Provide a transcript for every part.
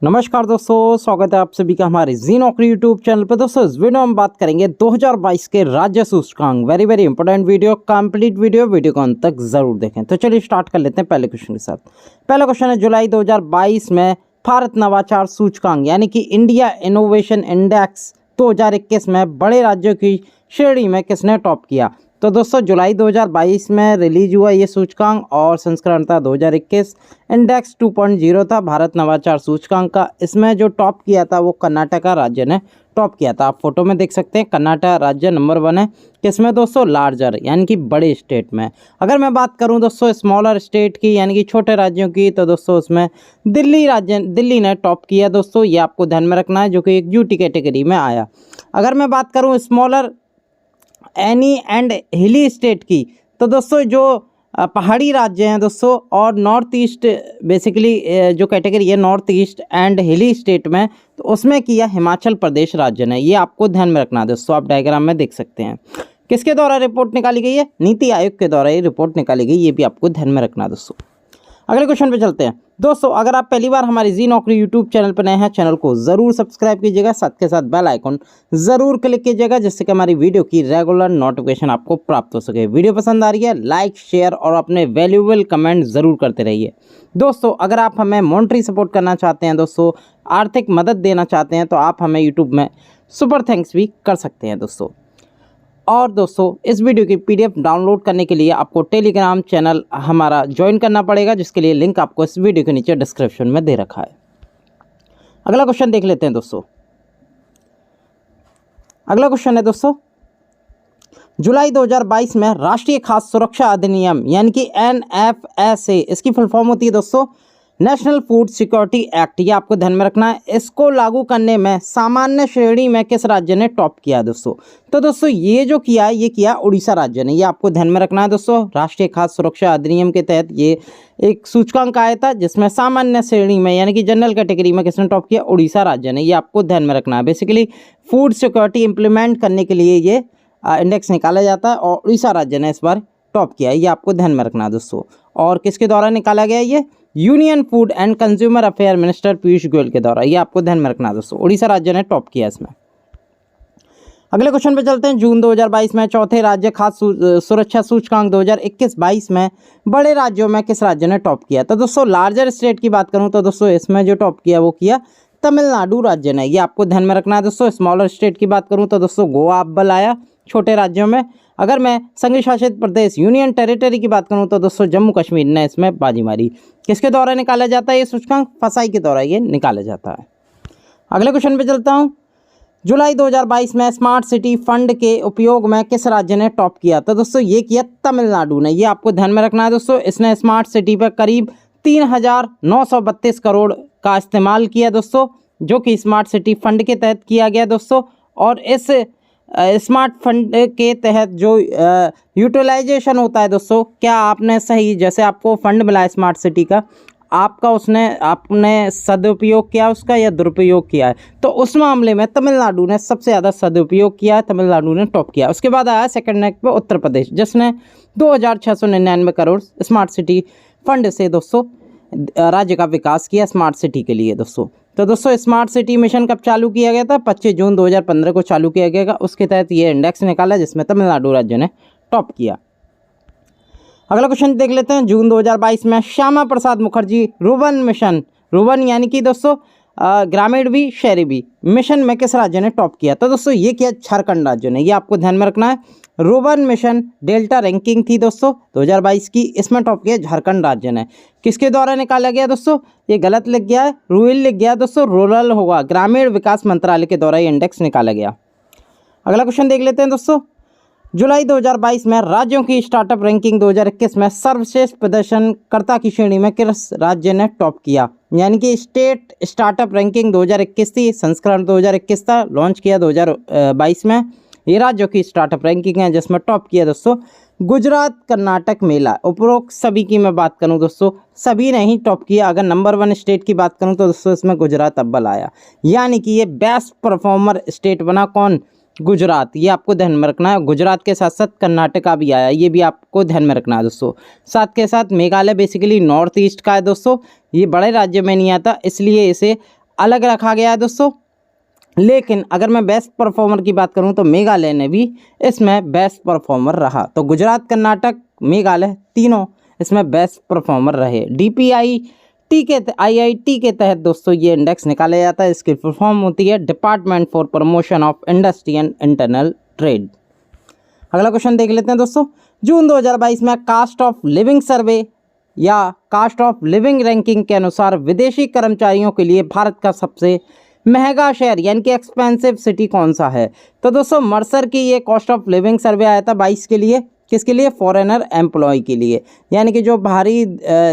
नमस्कार दोस्तों, स्वागत है आप सभी का हमारे जी नौकरी यूट्यूब चैनल पर। दोस्तों इस वीडियो में हम बात करेंगे 2022 के राज्य सूचकांक। Very important video, complete video को अंत तक जरूर देखें। तो चलिए स्टार्ट कर लेते हैं पहले क्वेश्चन के साथ। पहला क्वेश्चन है, जुलाई 2022 में भारत नवाचार सूचकांक यानी कि इंडिया इनोवेशन इंडेक्स 2021 में बड़े राज्यों की श्रेणी में किसने टॉप किया? तो दोस्तों जुलाई 2022 में रिलीज हुआ ये सूचकांक और संस्करण था 2021। इंडेक्स 2.0 था भारत नवाचार सूचकांक का। इसमें जो टॉप किया था वो कर्नाटका राज्य ने टॉप किया था। आप फोटो में देख सकते हैं, कर्नाटका राज्य नंबर 1 है। किसमें दोस्तों? लार्जर यानी कि बड़े स्टेट में। अगर मैं बात करूं दोस्तों स्मॉलर स्टेट की यानी कि छोटे राज्यों की, तो दोस्तों उसमें दिल्ली ने टॉप किया दोस्तों। ये आपको ध्यान में रखना है, जो कि एक यूटी कैटेगरी में आया। अगर मैं बात करूँ स्मॉलर एनी एंड हिली स्टेट की, तो दोस्तों जो पहाड़ी राज्य हैं दोस्तों और नॉर्थ ईस्ट, बेसिकली जो कैटेगरी है नॉर्थ ईस्ट एंड हिली स्टेट में, तो उसमें किया हिमाचल प्रदेश राज्य ने। ये आपको ध्यान में रखना है दोस्तों। आप डायग्राम में देख सकते हैं। किसके द्वारा रिपोर्ट निकाली गई है? नीति आयोग के द्वारा ये रिपोर्ट निकाली गई। ये भी आपको ध्यान में रखना है दोस्तों। अगले क्वेश्चन पे चलते हैं दोस्तों। अगर आप पहली बार हमारी जी नौकरी यूट्यूब चैनल पर नए हैं, चैनल को ज़रूर सब्सक्राइब कीजिएगा, साथ के साथ बेल आइकन ज़रूर क्लिक कीजिएगा, जिससे कि हमारी वीडियो की रेगुलर नोटिफिकेशन आपको प्राप्त हो सके। वीडियो पसंद आ रही है, लाइक शेयर और अपने वैल्यूएबल कमेंट ज़रूर करते रहिए दोस्तों। अगर आप हमें मॉनेटरी सपोर्ट करना चाहते हैं दोस्तों, आर्थिक मदद देना चाहते हैं, तो आप हमें यूट्यूब में सुपर थैंक्स भी कर सकते हैं दोस्तों। और दोस्तों इस वीडियो की पीडीएफ डाउनलोड करने के लिए आपको टेलीग्राम चैनल हमारा ज्वाइन करना पड़ेगा, जिसके लिए लिंक आपको इस वीडियो के नीचे डिस्क्रिप्शन में दे रखा है। अगला क्वेश्चन देख लेते हैं दोस्तों। अगला क्वेश्चन है दोस्तों, जुलाई 2022 में राष्ट्रीय खाद्य सुरक्षा अधिनियम यानी कि NFSA, इसकी फुल फॉर्म होती है दोस्तों नेशनल फूड सिक्योरिटी एक्ट। ये आपको ध्यान में रखना है। इसको लागू करने में सामान्य श्रेणी में किस राज्य ने टॉप किया दोस्तों? तो दोस्तों ये जो किया है, ये किया उड़ीसा राज्य ने। ये आपको ध्यान में रखना है दोस्तों। राष्ट्रीय खाद्य सुरक्षा अधिनियम के तहत ये एक सूचकांक आया था, जिसमें सामान्य श्रेणी में यानी कि जनरल कैटेगरी में किसने टॉप किया? उड़ीसा राज्य ने। ये आपको ध्यान में रखना है। बेसिकली फूड सिक्योरिटी इंप्लीमेंट करने के लिए ये इंडेक्स निकाला जाता है और उड़ीसा राज्य ने इस बार टॉप किया है। ये आपको ध्यान में रखना है दोस्तों। और किसके द्वारा निकाला गया? ये union food and consumer affair minister Piyush Goyal के द्वारा। ये आपको ध्यान में रखना है दोस्तों। उड़ीसा राज्य ने टॉप किया इसमें। अगले क्वेश्चन पे चलते हैं। जून 2022 में चौथे राज्य खाद्य सुरक्षा सूचकांक 2021-22 में बड़े राज्यों में किस राज्य ने टॉप किया? तो दोस्तों लार्जर स्टेट की बात करूं तो दोस्तों इसमें जो टॉप किया वो किया तमिलनाडु राज्य ने। ये आपको ध्यान में रखना है दोस्तों। स्मॉलर स्टेट की बात करूं तो दोस्तों गोवा अव्वल आया छोटे राज्यों में। अगर मैं संघ शासित प्रदेश यूनियन टेरिटरी की बात करूं तो दोस्तों जम्मू कश्मीर ने इसमें बाजी मारी। किसके द्वारा निकाला जाता है ये सूचकांक? फसाई के द्वारा ये निकाला जाता है। अगले क्वेश्चन पे चलता हूं। जुलाई 2022 में स्मार्ट सिटी फंड के उपयोग में किस राज्य ने टॉप किया? तो दोस्तों ये किया तमिलनाडु ने। ये आपको ध्यान में रखना है दोस्तों। इसने स्मार्ट सिटी पर करीब 3,932 करोड़ का इस्तेमाल किया दोस्तों, जो कि स्मार्ट सिटी फंड के तहत किया गया दोस्तों। और इस स्मार्ट फंड के तहत जो यूटिलाइजेशन होता है दोस्तों, क्या आपने सही, जैसे आपको फंड मिला है स्मार्ट सिटी का, आपने सदुपयोग किया उसका या दुरुपयोग किया है? तो उस मामले में तमिलनाडु ने सबसे ज़्यादा सदुपयोग किया है। तमिलनाडु ने टॉप किया। उसके बाद आया सेकंड रैंक पे उत्तर प्रदेश, जिसने 2,699 करोड़ स्मार्ट सिटी फंड से दोस्तों राज्य का विकास किया स्मार्ट सिटी के लिए दोस्तों। तो दोस्तों स्मार्ट सिटी मिशन कब चालू किया गया था? 25 जून 2015 को चालू किया गया। उसके तहत ये इंडेक्स निकाला, जिसमें तमिलनाडु राज्य ने टॉप किया। अगला क्वेश्चन देख लेते हैं। जून 2022 में Shyama Prasad Mukherjee rurban mission, rurban यानी कि दोस्तों ग्रामीण भी शहरी भी मिशन में किस राज्य ने टॉप किया? तो दोस्तों ये किया झारखंड राज्य ने। ये आपको ध्यान में रखना है। रुर्बन मिशन डेल्टा रैंकिंग थी दोस्तों 2022 की, इसमें टॉप किया झारखंड राज्य ने। किसके द्वारा निकाला गया दोस्तों? ये गलत लिख गया है, रूरल लिख गया दोस्तों, रूरल होगा। ग्रामीण विकास मंत्रालय के द्वारा ये इंडेक्स निकाला गया। अगला क्वेश्चन देख लेते हैं दोस्तों। जुलाई 2022 में राज्यों की स्टार्टअप रैंकिंग 2021 में सर्वश्रेष्ठ प्रदर्शनकर्ता की श्रेणी में किस राज्य ने टॉप किया? यानी कि स्टेट स्टार्टअप रैंकिंग 2021 थी, संस्करण 2021 था, लॉन्च किया 2022 में। ये राज्यों की स्टार्टअप रैंकिंग है, जिसमें टॉप किया दोस्तों गुजरात, कर्नाटक, मेला। उपरोक्त सभी की मैं बात करूं दोस्तों, सभी ने ही टॉप किया। अगर नंबर 1 स्टेट की बात करूं तो दोस्तों इसमें गुजरात अव्वल आया। यानी कि ये बेस्ट परफॉर्मर स्टेट बना। कौन? गुजरात। ये आपको ध्यान में रखना है। गुजरात के साथ साथ कर्नाटका भी आया, ये भी आपको ध्यान में रखना है दोस्तों। साथ के साथ मेघालय बेसिकली नॉर्थ ईस्ट का है दोस्तों, ये बड़े राज्य में नहीं आता, इसलिए इसे अलग रखा गया है दोस्तों। लेकिन अगर मैं बेस्ट परफॉर्मर की बात करूं तो मेघालय ने भी इसमें बेस्ट परफॉर्मर रहा। तो गुजरात, कर्नाटक, मेघालय तीनों इसमें बेस्ट परफॉर्मर रहे। IIT के तहत दोस्तों ये इंडेक्स निकाला जाता है। इसकी फुल फॉर्म होती है department for promotion of industry and internal trade. अगला क्वेश्चन देख लेते हैं दोस्तों। जून 2022 में कास्ट ऑफ लिविंग सर्वे या कास्ट ऑफ लिविंग रैंकिंग के अनुसार विदेशी कर्मचारियों के लिए भारत का सबसे महंगा शहर यानी कि एक्सपेंसिव सिटी कौन सा है? तो दोस्तों मर्सर की ये कॉस्ट ऑफ लिविंग सर्वे आया था 22 के लिए। किसके लिए? फॉरेनर एम्प्लॉय के लिए, यानी कि जो बाहरी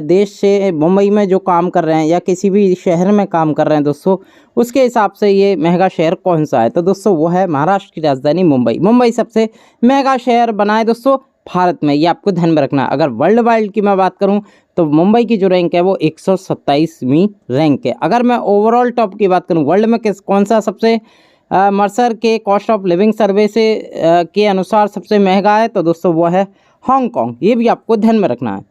देश से मुंबई में जो काम कर रहे हैं या किसी भी शहर में काम कर रहे हैं दोस्तों, उसके हिसाब से ये महंगा शहर कौन सा है? तो दोस्तों वो है महाराष्ट्र की राजधानी मुंबई। मुंबई सबसे महंगा शहर बना है दोस्तों भारत में, ये आपको ध्यान में रखना है। अगर वर्ल्ड वाइड की मैं बात करूं तो मुंबई की जो रैंक है वो 127वीं रैंक है। अगर मैं ओवरऑल टॉप की बात करूं वर्ल्ड में कौन सा सबसे मर्सर के कॉस्ट ऑफ लिविंग सर्वे से के अनुसार सबसे महंगा है, तो दोस्तों वो है हांगकांग। ये भी आपको ध्यान में रखना है।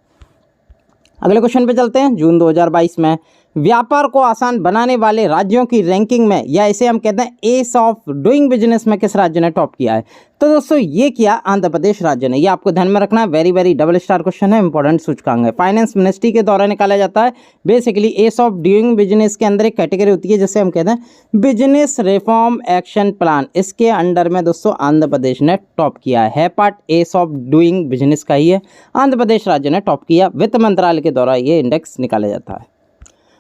अगले क्वेश्चन पे चलते हैं। जून 2022 में व्यापार को आसान बनाने वाले राज्यों की रैंकिंग में, या इसे हम कहते हैं एस ऑफ डूइंग बिजनेस में, किस राज्य ने टॉप किया है? तो दोस्तों ये किया आंध्र प्रदेश राज्य ने। ये आपको ध्यान में रखना है। वेरी डबल स्टार क्वेश्चन है, इंपॉर्टेंट सूचकांक है। फाइनेंस मिनिस्ट्री के द्वारा निकाला जाता है। Basically S of doing business के अंदर एक कैटेगरी होती है जिसे हम कहते हैं बिजनेस रिफॉर्म एक्शन प्लान। इसके अंडर में दोस्तों आंध्र प्रदेश ने टॉप किया है। Part S of doing business का ही है, आंध्र प्रदेश राज्य ने टॉप किया। वित्त मंत्रालय के द्वारा ये इंडेक्स निकाला जाता है।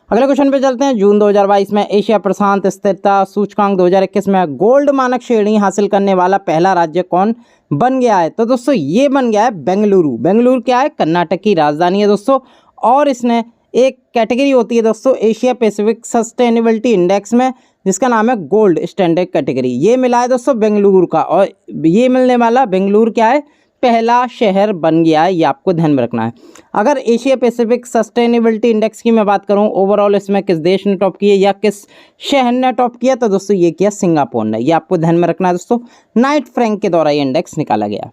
अगले क्वेश्चन पे चलते हैं। जून 2022 में एशिया प्रशांत स्थिरता सूचकांक 2021 में गोल्ड मानक श्रेणी हासिल करने वाला पहला राज्य कौन बन गया है? तो दोस्तों ये बन गया है बेंगलुरु। बेंगलुरु क्या है? कर्नाटक की राजधानी है दोस्तों। और इसने एक कैटेगरी होती है दोस्तों एशिया पैसिफिक सस्टेनेबिलिटी इंडेक्स में, जिसका नाम है गोल्ड स्टैंडर्ड कैटेगरी। ये मिला है दोस्तों बेंगलुरु का, और ये मिलने वाला बेंगलुरु क्या है? पहला शहर बन गया है। ये आपको ध्यान में रखना है। अगर एशिया पैसिफिक सस्टेनेबिलिटी इंडेक्स की मैं बात करूं ओवरऑल इसमें किस देश ने टॉप किया या किस शहर ने टॉप किया, तो दोस्तों ये किया सिंगापुर ने। ये आपको ध्यान में रखना है दोस्तों। नाइट फ्रैंक के द्वारा ये इंडेक्स निकाला गया।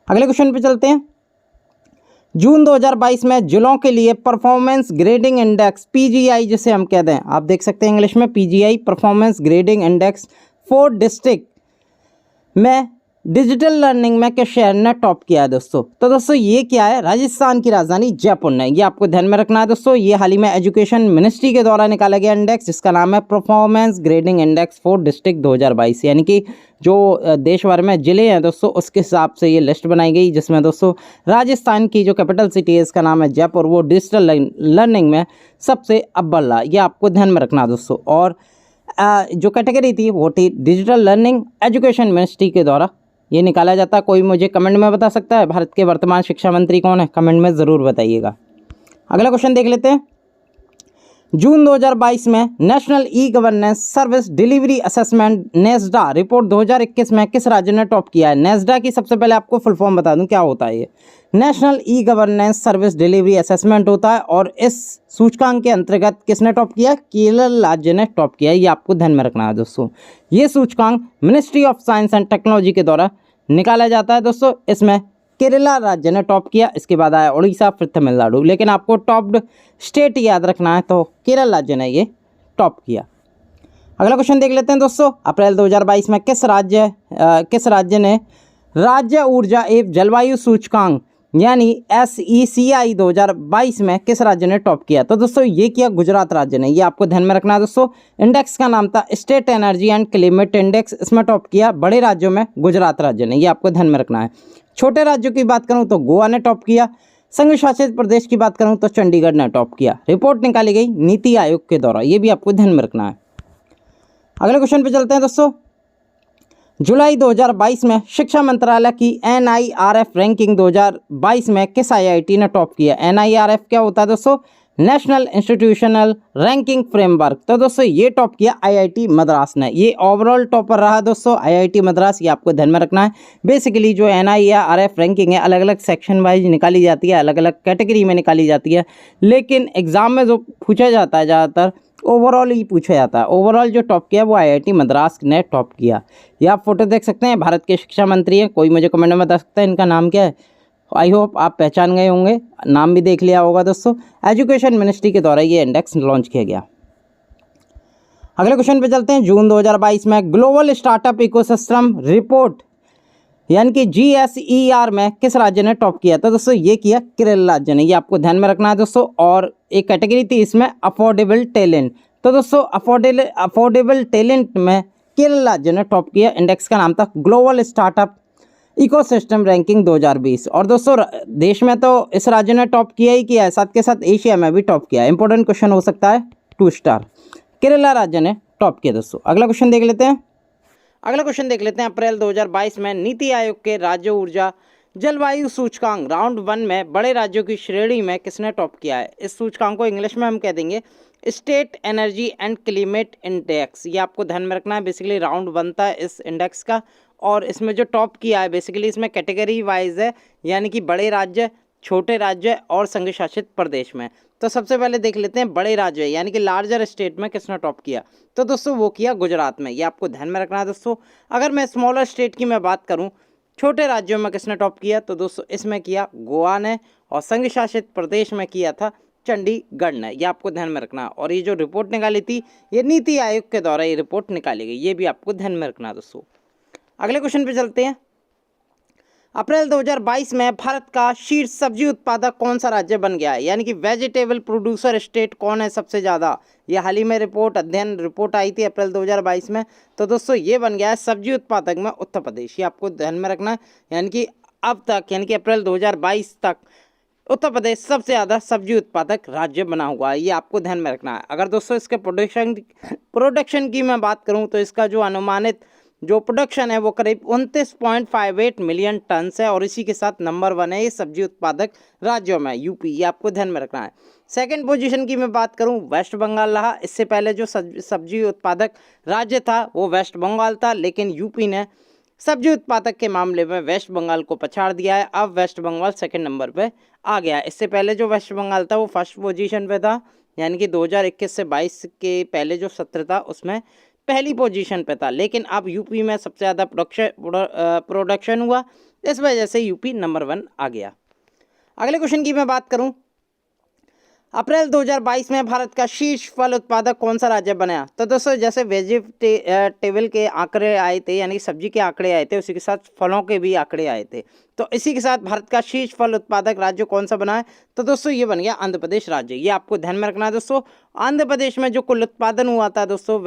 अगले क्वेश्चन पे चलते हैं। जून 2022 में जिलों के लिए परफॉर्मेंस ग्रेडिंग इंडेक्स PGI जिसे हम कहते हैं, आप देख सकते हैं इंग्लिश में PGI performance grading index for district में डिजिटल लर्निंग में किस शहर ने टॉप किया है दोस्तों? तो दोस्तों ये क्या है? राजस्थान की राजधानी जयपुर ने। ये आपको ध्यान में रखना है दोस्तों। ये हाल ही में एजुकेशन मिनिस्ट्री के द्वारा निकाला गया इंडेक्स, जिसका नाम है performance grading index for district 2022, यानी कि जो देश भर में ज़िले हैं दोस्तों उसके हिसाब से ये लिस्ट बनाई गई, जिसमें दोस्तों राजस्थान की जो कैपिटल सिटी है इसका नाम है जयपुर, वो डिजिटल लर्निंग में सबसे अव्वल रहा। ये आपको ध्यान में रखना दोस्तों। और जो कैटेगरी थी वो थी डिजिटल लर्निंग, एजुकेशन मिनिस्ट्री के द्वारा ये निकाला जाता है। कोई मुझे कमेंट में बता सकता है भारत के वर्तमान शिक्षा मंत्री कौन है? कमेंट में ज़रूर बताइएगा। अगला क्वेश्चन देख लेते हैं। जून 2022 में national e governance service delivery assessment नेस्डा report 2021 में किस राज्य ने टॉप किया है? नेस्डा की सबसे पहले आपको फुल फॉर्म बता दूं क्या होता है। ये national e governance service delivery assessment होता है, और इस सूचकांक के अंतर्गत किसने टॉप किया? केरल राज्य ने टॉप किया। ये आपको ध्यान में रखना है दोस्तों। ये सूचकांक ministry of science and technology के द्वारा निकाला जाता है दोस्तों। इसमें केरला राज्य ने टॉप किया, इसके बाद आया उड़ीसा, फिर तमिलनाडु। लेकिन आपको टॉप्ड स्टेट याद रखना है, तो केरल राज्य ने ये टॉप किया। अगला क्वेश्चन देख लेते हैं दोस्तों। अप्रैल 2022 में किस राज्य ने राज्य ऊर्जा एवं जलवायु सूचकांक यानी SECI 2022 में किस राज्य ने टॉप किया? तो दोस्तों ये किया गुजरात राज्य ने। ये आपको ध्यान में रखना है दोस्तों। इंडेक्स का नाम था state energy and climate index, इसमें टॉप किया बड़े राज्यों में गुजरात राज्य ने। ये आपको ध्यान में रखना है। छोटे राज्यों की बात करूं तो गोवा ने टॉप किया। संघ शासित प्रदेश की बात करूं तो चंडीगढ़ ने टॉप किया। रिपोर्ट निकाली गई नीति आयोग के द्वारा। ये भी आपको ध्यान में रखना है। अगले क्वेश्चन पे चलते हैं दोस्तों। जुलाई 2022 में शिक्षा मंत्रालय की NIRF रैंकिंग 2022 में किस IIT ने टॉप किया? NIRF क्या होता है दोस्तों? National institutional ranking framework. तो दोस्तों ये टॉप किया IIT मद्रास ने। ये ओवरऑल टॉपर रहा दोस्तों IIT मद्रास। ये आपको ध्यान में रखना है। बेसिकली जो NIRF रैंकिंग है अलग अलग सेक्शन वाइज निकाली जाती है, अलग अलग कैटेगरी में निकाली जाती है, लेकिन एग्जाम में जो पूछा जाता है ज़्यादातर ओवरऑल ही पूछा जाता है। ओवरऑल जो टॉप किया वो IIT मद्रास ने टॉप किया। ये आप फोटो देख सकते हैं, भारत के शिक्षा मंत्री हैं। कोई मुझे कमेंट में बता सकता है इनका नाम क्या है? आई होप आप पहचान गए होंगे, नाम भी देख लिया होगा दोस्तों। एजुकेशन मिनिस्ट्री के द्वारा ये इंडेक्स लॉन्च किया गया। अगले क्वेश्चन पे चलते हैं। जून 2022 में ग्लोबल स्टार्टअप इकोसिस्टम रिपोर्ट यानी कि GSER में किस राज्य ने टॉप किया? तो दोस्तों ये किया केरल राज्य ने, ये आपको ध्यान में रखना है दोस्तों। और एक कैटेगरी थी इसमें अफोर्डेबल टैलेंट, तो दोस्तों अफोर्डेबल टैलेंट में केरल राज्य ने टॉप किया। इंडेक्स का नाम था ग्लोबल स्टार्टअप इकोसिस्टम रैंकिंग 2020। और दोस्तों देश में तो इस राज्य ने टॉप किया ही किया है, साथ के साथ एशिया में भी टॉप किया है। इंपॉर्टेंट क्वेश्चन हो सकता है 2 स्टार, केरला राज्य ने टॉप किया दोस्तों। अगला क्वेश्चन देख लेते हैं। अप्रैल 2022 में नीति आयोग के राज्य ऊर्जा जलवायु सूचकांक राउंड 1 में बड़े राज्यों की श्रेणी में किसने टॉप किया है? इस सूचकांक को इंग्लिश में हम कह देंगे state energy and climate index. ये आपको ध्यान में रखना है। बेसिकली राउंड 1 था इस इंडेक्स का, और इसमें जो टॉप किया है बेसिकली इसमें कैटेगरी वाइज है, यानी कि बड़े राज्य, छोटे राज्य और संघ शासित प्रदेश में। तो सबसे पहले देख लेते हैं बड़े राज्य यानी कि लार्जर स्टेट में किसने टॉप किया? तो दोस्तों वो किया गुजरात में। ये आपको ध्यान में रखना है दोस्तों। अगर मैं स्मॉलर स्टेट की मैं बात करूं, छोटे राज्यों में किसने टॉप किया? तो दोस्तों इसमें किया गोवा ने, और संघ शासित प्रदेश में किया था चंडीगढ़ ने। ये आपको ध्यान में रखना। और ये जो रिपोर्ट निकाली थी ये नीति आयोग के द्वारा ये रिपोर्ट निकाली गई, ये भी आपको ध्यान में रखना दोस्तों। अगले क्वेश्चन पे चलते हैं। अप्रैल 2022 में भारत का शीर्ष सब्जी उत्पादक कौन सा राज्य बन गया है? यानी कि वेजिटेबल प्रोड्यूसर स्टेट कौन है सबसे ज़्यादा? ये हाल ही में रिपोर्ट आई थी अप्रैल 2022 में। तो दोस्तों ये बन गया है सब्जी उत्पादक में उत्तर प्रदेश। ये आपको ध्यान में रखना है। यानी कि अब तक यानी कि अप्रैल 2022 तक उत्तर प्रदेश सबसे ज़्यादा सब्जी उत्पादक राज्य बना हुआ है। ये आपको ध्यान में रखना है। अगर दोस्तों इसके प्रोडक्शन की मैं बात करूँ तो इसका जो अनुमानित जो प्रोडक्शन है वो करीब 29.58 मिलियन टन है, और इसी के साथ नंबर 1 है ये सब्जी उत्पादक राज्यों में यूपी। ये आपको ध्यान में रखना है। सेकंड पोजीशन की मैं बात करूं वेस्ट बंगाल रहा। इससे पहले जो सब्जी उत्पादक राज्य था वो वेस्ट बंगाल था, लेकिन यूपी ने सब्जी उत्पादक के मामले में वेस्ट बंगाल को पछाड़ दिया है। अब वेस्ट बंगाल सेकंड नंबर पे आ गया है। इससे पहले जो वेस्ट बंगाल था वो फर्स्ट पोजीशन पे था, यानी कि 2021 से 22 के पहले जो सत्र था उसमें पहली पोजीशन पे था। लेकिन अब यूपी में सबसे ज़्यादा प्रोडक्शन हुआ, इस वजह से यूपी नंबर 1 आ गया। अगले क्वेश्चन की मैं बात करूं, अप्रैल 2022 में भारत का शीर्ष फल उत्पादक कौन सा राज्य बना? तो दोस्तों जैसे वेजिटेबल के आंकड़े आए थे, यानी सब्जी के आंकड़े आए थे, उसी के साथ फलों के भी आंकड़े आए थे। तो इसी के साथ भारत का शीर्ष फल उत्पादक राज्य कौन सा बना है? तो दोस्तों ये बन गया आंध्र प्रदेश राज्य। ये आपको ध्यान में रखना है दोस्तों। आंध्र प्रदेश में जो कुल उत्पादन हुआ था दोस्तों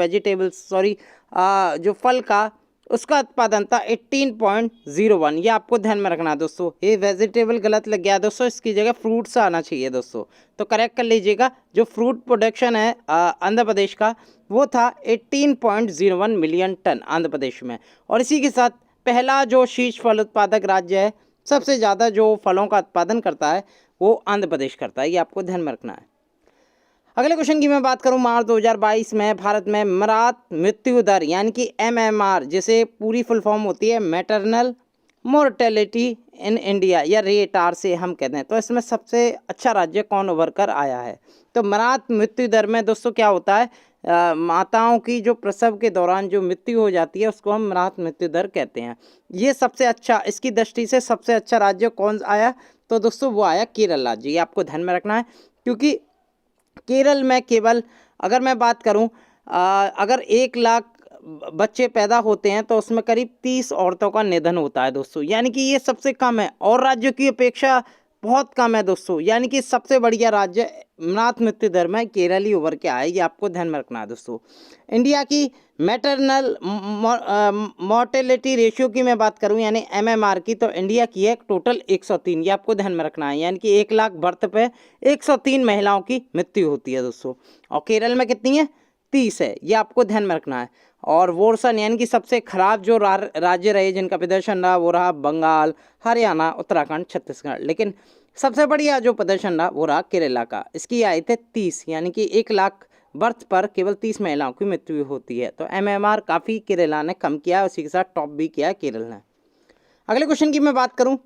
जो फल का, उसका उत्पादन था 18.01। ये आपको ध्यान में रखना है दोस्तों। ये वेजिटेबल गलत लग गया दोस्तों, इसकी जगह फ्रूट्स आना चाहिए दोस्तों, तो करेक्ट कर लीजिएगा। जो फ्रूट प्रोडक्शन है आंध्र प्रदेश का वो था 18.01 मिलियन टन आंध्र प्रदेश में। और इसी के साथ पहला जो शीर्ष फल उत्पादक राज्य है, सबसे ज़्यादा जो फलों का उत्पादन करता है वो आंध्र प्रदेश करता है। ये आपको ध्यान में रखना है। अगले क्वेश्चन की मैं बात करूं, मार्च 2022 में भारत में मृत मृत्यु दर यानी कि MMR, जिसे पूरी फुल फॉर्म होती है मैटरनल मोर्टेलिटी इन इंडिया, या रेट आर से हम कहते हैं, तो इसमें सबसे अच्छा राज्य कौन उभर कर आया है? तो मृत मृत्यु दर में दोस्तों क्या होता है, माताओं की जो प्रसव के दौरान जो मृत्यु हो जाती है उसको हम मृत मृत्यु दर कहते हैं। ये सबसे अच्छा, इसकी दृष्टि से सबसे अच्छा राज्य कौन आया? तो दोस्तों वो आया केरल राज्य। ये आपको ध्यान में रखना है, क्योंकि केरल में केवल अगर मैं बात करूं, अगर 1 लाख बच्चे पैदा होते हैं तो उसमें करीब 30 औरतों का निधन होता है दोस्तों, यानी कि ये सबसे कम है और राज्यों की अपेक्षा बहुत कम है दोस्तों। यानी कि सबसे बढ़िया राज्य मृत मृत्यु दर में केरल ही उभर के आए। ये आपको ध्यान में रखना है दोस्तों। इंडिया की मैटरनल मॉर्टेलिटी रेशियो की मैं बात करूं यानी MMR की, तो इंडिया की है टोटल 103। ये आपको ध्यान में रखना है, यानी कि 1 लाख बर्थ पे 103 महिलाओं की मृत्यु होती है दोस्तों। और केरल में कितनी है? 30 है। ये आपको ध्यान में रखना है। और वोर्सन यानी कि सबसे खराब जो राज्य रहे जिनका प्रदर्शन रहा वो रहा बंगाल, हरियाणा, उत्तराखंड, छत्तीसगढ़। लेकिन सबसे बढ़िया जो प्रदर्शन रहा वो रहा केरला का। इसकी आए थे 30, यानी कि 1 लाख बर्थ पर केवल 30 महिलाओं की मृत्यु होती है। तो MMR काफ़ी केरला ने कम किया, उसी के साथ टॉप भी किया है केरल ने। अगले क्वेश्चन की मैं बात करूं,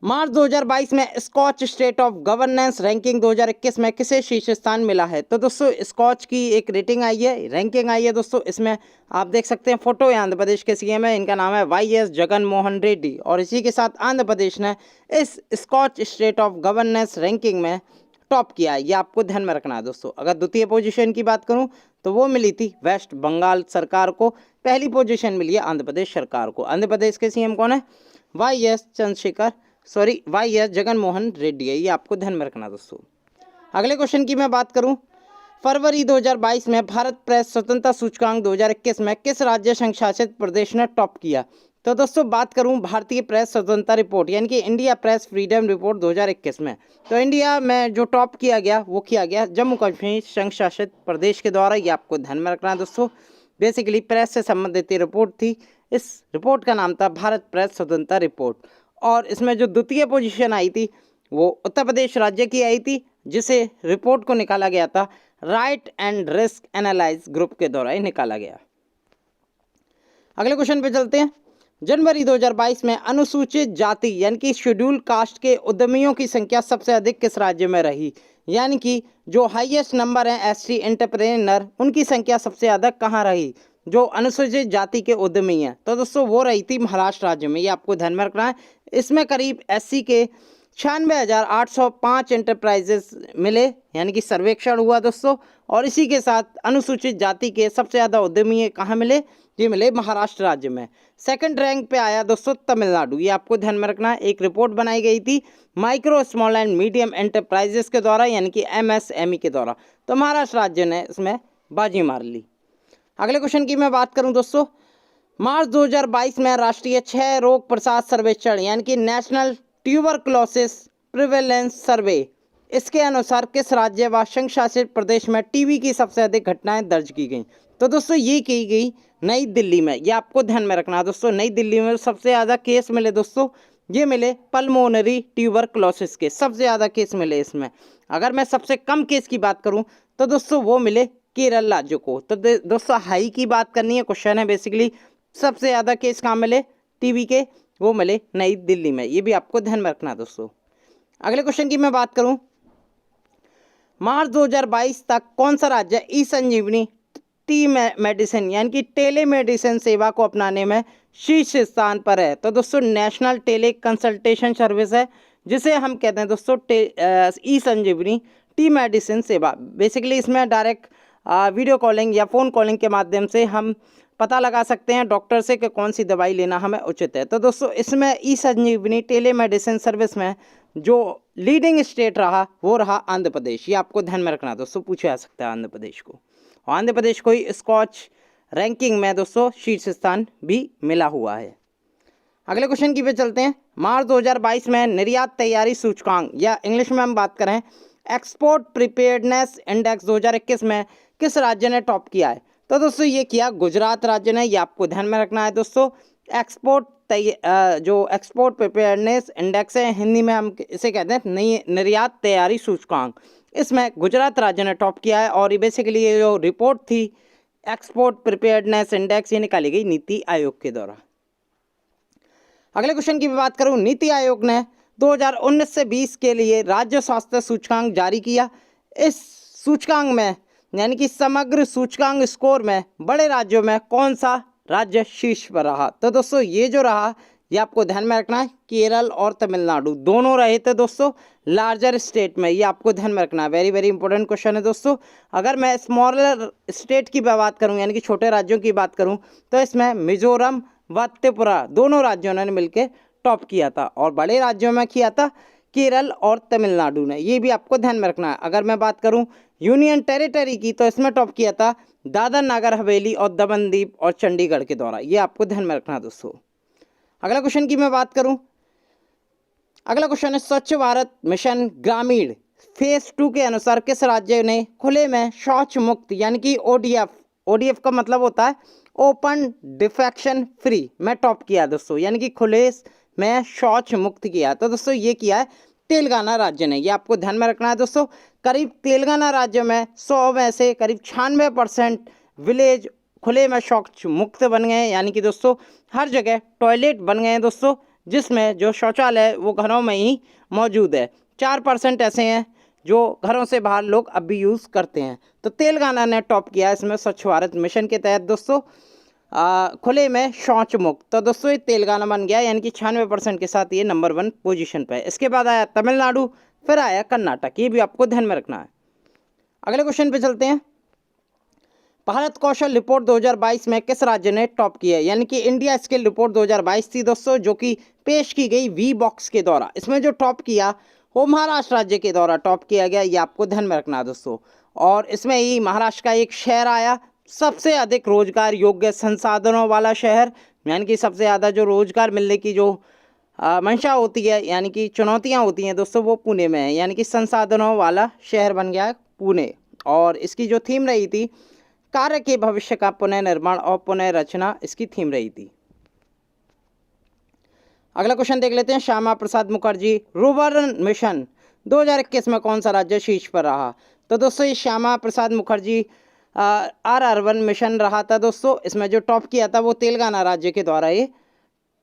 मार्च 2022 में Skoch state of governance ranking 2021 में किसे शीर्ष स्थान मिला है? तो दोस्तों स्कॉच की एक रेटिंग आई है, रैंकिंग आई है दोस्तों। इसमें आप देख सकते हैं फोटो, आंध्र प्रदेश के CM है, इनका नाम है YS जगन मोहन रेड्डी। और इसी के साथ आंध्र प्रदेश ने इस Skoch state of governance ranking में टॉप किया है। ये आपको ध्यान में रखना है दोस्तों। अगर द्वितीय पोजीशन की बात करूं तो वो मिली थी वेस्ट बंगाल सरकार को। पहली पोजीशन मिली है आंध्र प्रदेश सरकार को। आंध्र प्रदेश के सीएम कौन है? वाई एस जगन मोहन रेड्डी है। ये आपको ध्यान में रखना दोस्तों। अगले क्वेश्चन की मैं बात करूं, फरवरी 2022 में भारत प्रेस स्वतंत्रता सूचकांक 2021 में किस राज्य संघ शासित प्रदेश ने टॉप किया? तो दोस्तों बात करूं भारतीय प्रेस स्वतंत्रता रिपोर्ट यानी कि इंडिया प्रेस फ्रीडम रिपोर्ट 2021 में, तो इंडिया में जो टॉप किया गया वो किया गया जम्मू कश्मीर संघ शासित प्रदेश के द्वारा। ये आपको ध्यान में रखना है दोस्तों। बेसिकली प्रेस से संबंधित रिपोर्ट थी। इस रिपोर्ट का नाम था भारत प्रेस स्वतंत्रता रिपोर्ट। और इसमें जो द्वितीय पोजीशन आई थी वो उत्तर प्रदेश राज्य की आई थी, जिसे रिपोर्ट को निकाला गया था right and risk analyse group के द्वारा ही निकाला गया। अगले क्वेश्चन पे चलते हैं। जनवरी 2022 में अनुसूचित जाति यानी कि शेड्यूल कास्ट के उद्यमियों की संख्या सबसे अधिक किस राज्य में रही? यानी कि जो हाईएस्ट नंबर है एसटी एंटरप्रेन्योर, उनकी संख्या सबसे अधिक कहाँ रही? जो अनुसूचित जाति के उद्यमी हैं, तो दोस्तों वो रही थी महाराष्ट्र राज्य में। ये आपको ध्यान में रखना है। इसमें करीब एससी के 96,805 एंटरप्राइजेस मिले, यानी कि सर्वेक्षण हुआ दोस्तों। और इसी के साथ अनुसूचित जाति के सबसे ज़्यादा उद्यमी कहाँ मिले? ये मिले महाराष्ट्र राज्य में। सेकंड रैंक पे आया दोस्तों तमिलनाडु। ये आपको ध्यान में रखना है। एक रिपोर्ट बनाई गई थी micro small and medium enterprises के द्वारा यानी कि एमएसएमई के द्वारा, तो महाराष्ट्र राज्य ने इसमें बाजी मार ली। अगले क्वेश्चन की मैं बात करूं दोस्तों, मार्च 2022 में राष्ट्रीय क्षय रोग प्रसार सर्वेक्षण यानी कि नेशनल ट्यूबरक्लोसिस प्रिवेलेंस सर्वे, इसके अनुसार किस राज्य व संघ शासित प्रदेश में टीबी की सबसे अधिक घटनाएं दर्ज की गई? तो दोस्तों ये की गई नई दिल्ली में। ये आपको ध्यान में रखना है दोस्तों। नई दिल्ली में सबसे ज़्यादा केस मिले दोस्तों, ये मिले पल्मोनरी ट्यूबरक्लोसिस के, सबसे ज़्यादा केस मिले इसमें। अगर मैं सबसे कम केस की बात करूं तो दोस्तों वो मिले केरल राज्य को। तो दोस्तों हाई की बात करनी है, क्वेश्चन है बेसिकली सबसे ज़्यादा केस कहाँ मिले टीबी के? वो मिले नई दिल्ली में। ये भी आपको ध्यान में रखना दोस्तों। अगले क्वेश्चन की मैं बात करूं, मार्च 2022 तक कौन सा राज्य ई संजीवनी टी मेडिसिन यानी कि टेली मेडिसिन सेवा को अपनाने में शीर्ष स्थान पर है? तो दोस्तों नेशनल टेली कंसल्टेशन सर्विस है, जिसे हम कहते हैं दोस्तों ई संजीवनी टी मेडिसिन सेवा। बेसिकली इसमें डायरेक्ट वीडियो कॉलिंग या फ़ोन कॉलिंग के माध्यम से हम पता लगा सकते हैं डॉक्टर से कि कौन सी दवाई लेना हमें उचित है। तो दोस्तों इसमें ई संजीवनी टेली मेडिसिन सर्विस में जो लीडिंग स्टेट रहा वो रहा आंध्र प्रदेश। ये आपको ध्यान में रखना दोस्तों, पूछा जा सकता है आंध्र प्रदेश को। और आंध्र प्रदेश को ही स्कॉच रैंकिंग में दोस्तों शीर्ष स्थान भी मिला हुआ है। अगले क्वेश्चन की पे चलते हैं। मार्च 2022 में निर्यात तैयारी सूचकांक या इंग्लिश में हम बात करें एक्सपोर्ट प्रिपेयर्डनेस इंडेक्स 2021 में किस राज्य ने टॉप किया है? तो दोस्तों ये किया गुजरात राज्य ने। ये आपको ध्यान में रखना है दोस्तों। जो एक्सपोर्ट प्रिपेयर्डनेस इंडेक्स है, हिंदी में हम इसे कहते हैं निर्यात तैयारी सूचकांक, इसमें गुजरात राज्य ने टॉप किया है। और ये बेसिकली ये जो रिपोर्ट थी एक्सपोर्ट प्रिपेयर्डनेस इंडेक्स, ये निकाली गई नीति आयोग के द्वारा। अगले क्वेश्चन की बात करूं, नीति आयोग ने 2019 से 20 के लिए राज्य स्वास्थ्य सूचकांक जारी किया। इस सूचकांक में यानी कि समग्र सूचकांक स्कोर में बड़े राज्यों में कौन सा राज्य शीर्ष पर रहा? तो दोस्तों ये जो रहा ये आपको ध्यान में रखना है, केरल और तमिलनाडु दोनों रहे थे दोस्तों लार्जर स्टेट में। ये आपको ध्यान में रखना है, वेरी वेरी इंपॉर्टेंट क्वेश्चन है दोस्तों। अगर मैं स्मॉलर स्टेट की बात करूं यानी कि छोटे राज्यों की बात करूं तो इसमें मिजोरम व त्रिपुरा दोनों राज्यों ने मिलकर टॉप किया था। और बड़े राज्यों में किया था केरल और तमिलनाडु ने। ये भी आपको ध्यान में रखना है। अगर मैं बात करूं यूनियन टेरिटरी की तो इसमें टॉप किया था दादर नागर हवेली और दमन दीव और चंडीगढ़ के द्वारा। ये आपको ध्यान में रखना है दोस्तों। अगला क्वेश्चन की मैं बात करूं, अगला क्वेश्चन है स्वच्छ भारत मिशन ग्रामीण फेज 2 के अनुसार किस राज्य ने खुले में शौच मुक्त यानी कि ओडीएफ का मतलब होता है ओपन डिफेक्शन फ्री में टॉप किया दोस्तों, यानी कि खुले में शौच मुक्त किया। तो दोस्तों ये किया है तेलंगाना राज्य ने। ये आपको ध्यान में रखना है दोस्तों। करीब तेलंगाना राज्य में 100 में से करीब 96% विलेज खुले में शौच मुक्त बन गए, यानी कि दोस्तों हर जगह टॉयलेट बन गए हैं दोस्तों, जिसमें जो शौचालय वो घरों में ही मौजूद है। 4% ऐसे हैं जो घरों से बाहर लोग अब भी यूज़ करते हैं। तो तेलंगाना ने टॉप किया इसमें स्वच्छ भारत मिशन के तहत दोस्तों खुले में शौच मुक्त। तो दोस्तों ये तेलंगाना बन गया, यानी कि 96% के साथ ये नंबर 1 पोजीशन पे है। इसके बाद आया तमिलनाडु, फिर आया कर्नाटक। ये भी आपको ध्यान में रखना है। अगले क्वेश्चन पे चलते हैं। भारत कौशल रिपोर्ट 2022 में किस राज्य ने टॉप किया है, यानी कि इंडिया स्किल रिपोर्ट 2022 थी दोस्तों, जो कि पेश की गई वी बॉक्स के द्वारा। इसमें जो टॉप किया वो महाराष्ट्र राज्य के द्वारा टॉप किया गया, ये आपको ध्यान में रखना है दोस्तों। और इसमें ही महाराष्ट्र का एक शहर आया सबसे अधिक रोजगार योग्य संसाधनों वाला शहर, यानी कि सबसे ज़्यादा जो रोजगार मिलने की जो मंशा होती है, यानी कि चुनौतियां होती हैं दोस्तों, वो पुणे में है, यानी कि संसाधनों वाला शहर बन गया पुणे। और इसकी जो थीम रही थी कार्य के भविष्य का पुनः निर्माण और पुनः रचना, इसकी थीम रही थी। अगला क्वेश्चन देख लेते हैं। श्यामा प्रसाद मुखर्जी रुर्बन मिशन 2021 में कौन सा राज्य शीर्ष पर रहा? तो दोस्तों ये श्यामा प्रसाद मुखर्जी अर्बन मिशन रहा था दोस्तों। इसमें जो टॉप किया था वो तेलंगाना राज्य के द्वारा ये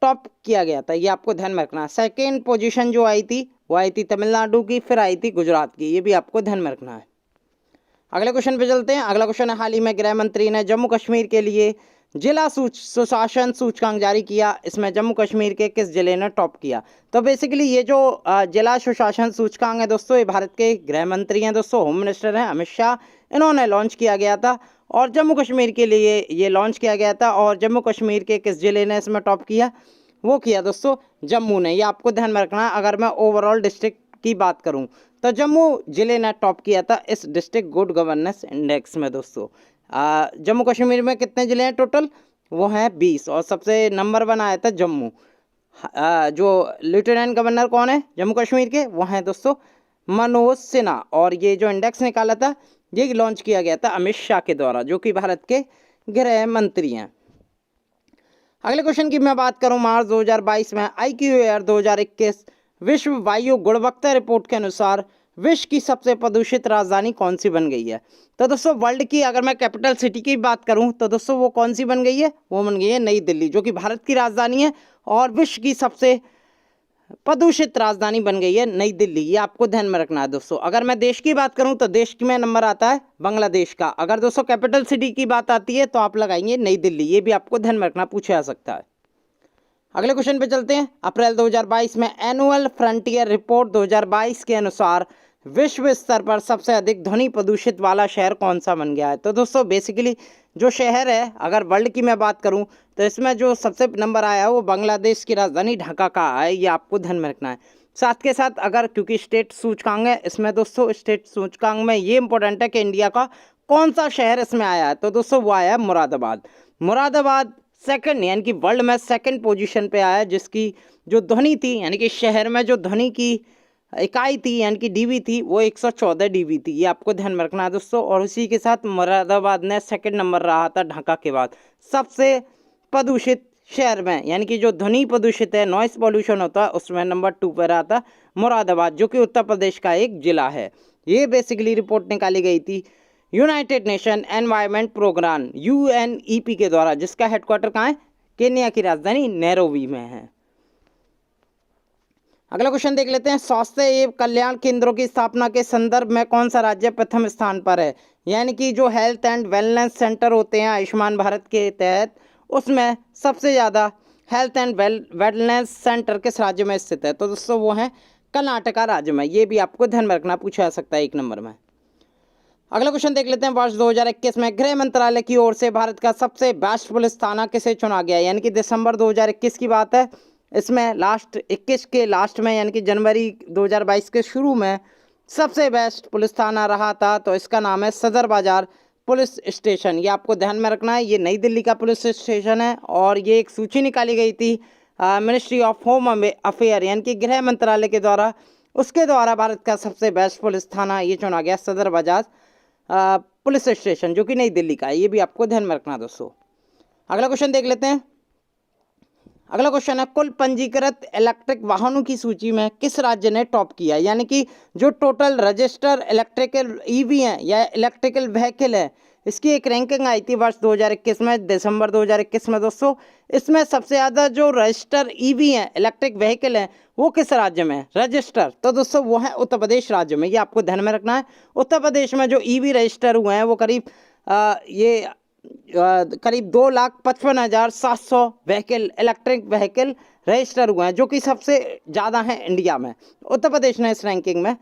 टॉप किया गया था, ये आपको ध्यान में रखना है। सेकेंड पोजीशन जो आई थी वो आई थी तमिलनाडु की, फिर आई थी गुजरात की, ये भी आपको ध्यान में रखना है। अगले क्वेश्चन पे चलते हैं। अगला क्वेश्चन है, हाल ही में गृह मंत्री ने जम्मू कश्मीर के लिए जिला सुशासन सूचकांक जारी किया, इसमें जम्मू कश्मीर के किस जिले ने टॉप किया? तो बेसिकली ये जो जिला सुशासन सूचकांक है दोस्तों, ये भारत के गृह मंत्री हैं दोस्तों, होम मिनिस्टर हैं अमित शाह, इन्होंने लॉन्च किया गया था और जम्मू कश्मीर के लिए ये लॉन्च किया गया था। और जम्मू कश्मीर के किस जिले ने इसमें टॉप किया? वो किया दोस्तों जम्मू ने, ये आपको ध्यान में रखना है। अगर मैं ओवरऑल डिस्ट्रिक्ट की बात करूं तो जम्मू जिले ने टॉप किया था इस डिस्ट्रिक्ट गुड गवर्नेंस इंडेक्स में दोस्तों। जम्मू कश्मीर में कितने ज़िले हैं टोटल? वो हैं 20 और सबसे नंबर 1 आया था जम्मू। जो लेफ्टिनेंट गवर्नर कौन है जम्मू कश्मीर के? वो हैं दोस्तों मनोज सिन्हा। और ये जो इंडेक्स निकाला था ये लॉन्च किया गया था अमित शाह के द्वारा, जो कि भारत के गृह मंत्री हैं। अगले क्वेश्चन की मैं बात करूं, मार्च 2022 में IQAir 2021 विश्व वायु गुणवत्ता रिपोर्ट के अनुसार विश्व की सबसे प्रदूषित राजधानी कौन सी बन गई है? तो दोस्तों वर्ल्ड की अगर मैं कैपिटल सिटी की बात करूं तो दोस्तों वो कौन सी बन गई है? वो बन गई है नई दिल्ली, जो कि भारत की राजधानी है और विश्व की सबसे प्रदूषित राजधानी बन गई है नई दिल्ली, ये आपको ध्यान में रखना है दोस्तों। अगर मैं देश की बात करूं तो देश में नंबर आता है बांग्लादेश का। अगर दोस्तों कैपिटल सिटी की बात आती है तो आप लगाएंगे नई दिल्ली, ये भी आपको ध्यान में रखना, पूछा जा सकता है। अगले क्वेश्चन पे चलते हैं। अप्रैल 2022 में एनुअल फ्रंटियर रिपोर्ट 2022 के अनुसार विश्व स्तर पर सबसे अधिक ध्वनि प्रदूषित वाला शहर कौन सा बन गया है? तो दोस्तों बेसिकली जो शहर है, अगर वर्ल्ड की मैं बात करूं तो इसमें जो सबसे नंबर आया है वो बांग्लादेश की राजधानी ढाका का है, ये आपको ध्यान में रखना है। साथ के साथ अगर क्योंकि स्टेट सूचकांक है इसमें दोस्तों, स्टेट सूचकांक में ये इंपॉर्टेंट है कि इंडिया का कौन सा शहर इसमें आया है, तो दोस्तों वो आया है मुरादाबाद। मुरादाबाद सेकंड यानी कि वर्ल्ड में सेकंड पोजीशन पे आया, जिसकी जो ध्वनि थी यानी कि शहर में जो ध्वनि की इकाई थी यानी कि डीबी थी वो 114 डीबी थी, ये आपको ध्यान में रखना है दोस्तों। और उसी के साथ मुरादाबाद ने सेकंड नंबर रहा था ढाका के बाद सबसे प्रदूषित शहर में, यानी कि जो ध्वनि प्रदूषित है, नॉइस पॉल्यूशन होता है, उसमें नंबर 2 पर रहा था मुरादाबाद, जो कि उत्तर प्रदेश का एक जिला है। ये बेसिकली रिपोर्ट निकाली गई थी United Nation Environment Programme UNEP के द्वारा, जिसका हेडक्वार्टर कहाँ है? केन्या की राजधानी नैरोबी में है। अगला क्वेश्चन देख लेते हैं। स्वास्थ्य एवं कल्याण केंद्रों की स्थापना के संदर्भ में कौन सा राज्य प्रथम स्थान पर है? यानी कि जो हेल्थ एंड वेलनेस सेंटर होते हैं आयुष्मान भारत के तहत, उसमें सबसे ज़्यादा हेल्थ एंड वेलनेस सेंटर किस राज्य में स्थित है? तो दोस्तों वो है कर्नाटका राज्य में, ये भी आपको ध्यान में रखना, पूछा जा सकता है 1 नंबर में। अगला क्वेश्चन देख लेते हैं। वर्ष 2021 में गृह मंत्रालय की ओर से भारत का सबसे बेस्ट पुलिस थाना किसे चुना गया? यानी कि दिसंबर 2021 की बात है, इसमें लास्ट 21 के लास्ट में यानी कि जनवरी 2022 के शुरू में सबसे बेस्ट पुलिस थाना रहा था, तो इसका नाम है सदर बाजार पुलिस स्टेशन, ये आपको ध्यान में रखना है। ये नई दिल्ली का पुलिस स्टेशन है और ये एक सूची निकाली गई थी मिनिस्ट्री ऑफ होम अफेयर यानी कि गृह मंत्रालय के द्वारा, उसके द्वारा भारत का सबसे बेस्ट पुलिस थाना ये चुना गया सदर बाजार पुलिस स्टेशन, जो कि नई दिल्ली का है, ये भी आपको ध्यान में रखना दोस्तों। अगला क्वेश्चन देख लेते हैं। अगला क्वेश्चन है, कुल पंजीकृत इलेक्ट्रिक वाहनों की सूची में किस राज्य ने टॉप किया? यानी कि जो टोटल रजिस्टर इलेक्ट्रिकल ईवी हैं या इलेक्ट्रिकल व्हीकल है, इसकी एक रैंकिंग आई थी वर्ष 2021 में, दिसंबर 2021 में दोस्तों। इसमें सबसे ज़्यादा जो रजिस्टर ईवी हैं इलेक्ट्रिक व्हीकल हैं वो किस राज्य में रजिस्टर? तो दोस्तों वो है उत्तर प्रदेश राज्य में, ये आपको ध्यान में रखना है। उत्तर प्रदेश में जो ईवी रजिस्टर हुए हैं वो करीब 2,55,700 व्हीकल इलेक्ट्रिक व्हीकल रजिस्टर हुए हैं, जो कि सबसे ज़्यादा हैं इंडिया में। उत्तर प्रदेश ने इस रैंकिंग में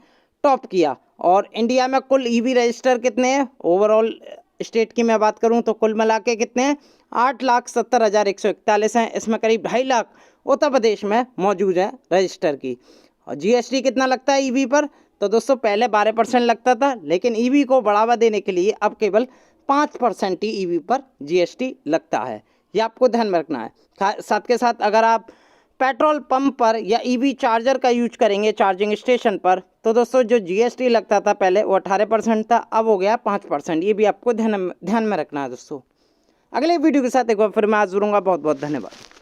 टॉप किया। और इंडिया में कुल ईवी रजिस्टर कितने हैं? ओवरऑल स्टेट की मैं बात करूं तो कुल मिला के कितने हैं, 8,70,141 हैं। इसमें करीब 2.5 लाख उत्तर प्रदेश में मौजूद है रजिस्टर की। और जीएसटी कितना लगता है ईवी पर, तो दोस्तों पहले 12% लगता था, लेकिन ईवी को बढ़ावा देने के लिए अब केवल 5% ही ईवी पर जीएसटी लगता है। ये आपको ध्यान में रखना है। साथ के साथ अगर आप पेट्रोल पंप पर या ईवी चार्जर का यूज करेंगे चार्जिंग स्टेशन पर, तो दोस्तों जो जीएसटी लगता था पहले वो 18% था, अब हो गया 5%। ये भी आपको ध्यान में रखना है दोस्तों। अगले वीडियो के साथ एक बार फिर मैं आज जुड़ूंगा। बहुत बहुत धन्यवाद।